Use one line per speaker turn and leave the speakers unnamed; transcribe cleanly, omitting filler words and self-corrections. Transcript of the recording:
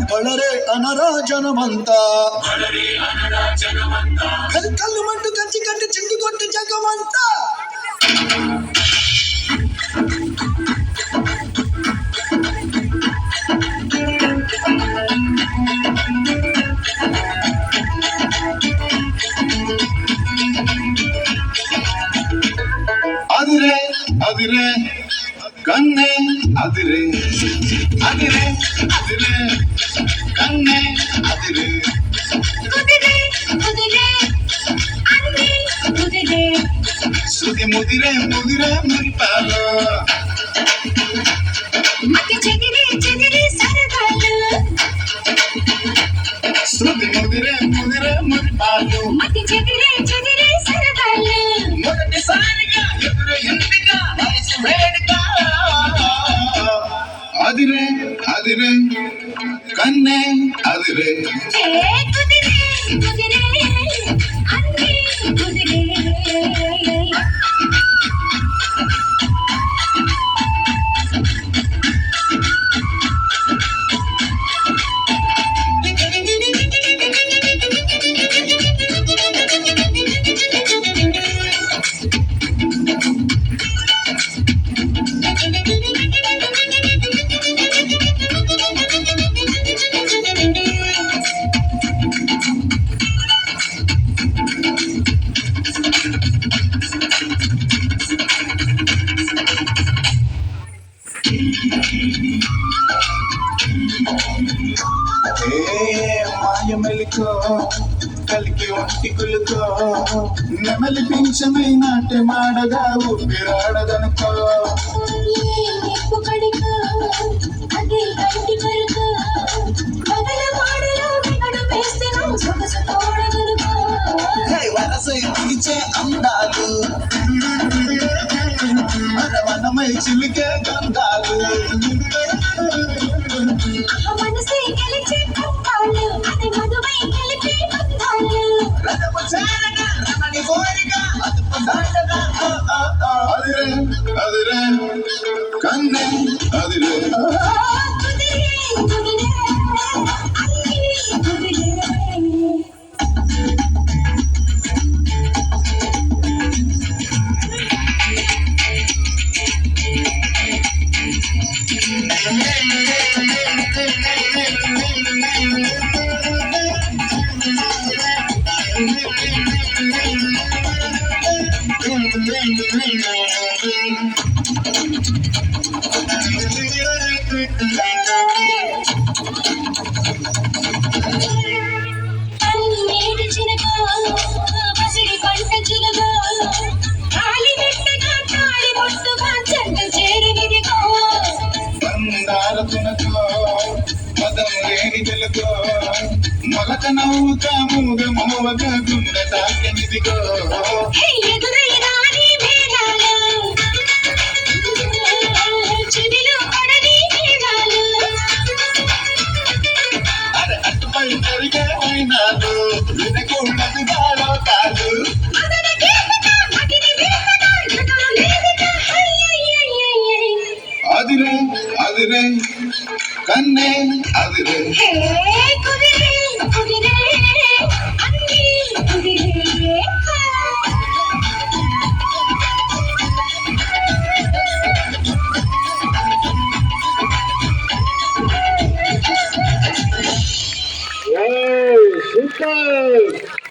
బళరే అనరా జనమంతా కళ్ళు మంటు కంచి కట్టి చిందు కొట్టి జగమంతా అదిరే అదిరే కన్నే అదిరే అదిరే అదిరే కన్నే అదిరే శృతి ముదిరే ముదిరే మురిపాలు శృతి ముదిరే ముదిరే మురిపాలు మొదటిసారిగా ఎదురు ఎంపిక వయసు వేడుక అదిరే అదిరే కన్నే అదిరే మాయమెలుకో కలికి ఒంటి కులుకో నెమలి పింఛమై నాట్య మాడగా ఊపిరాడదనుకో వరసై తీచే అందాలు మనమై చిలికే గంధాలు అదిరే కన్నే అదిరే మొలక నవ్వుక మూగ మోవక గుండె తాకెనిదిగో అటుపై జరిగే అయినాడు వినకూడదు బాలో కాదు అదిరే అదిరే కన్నే అదిరే
Super!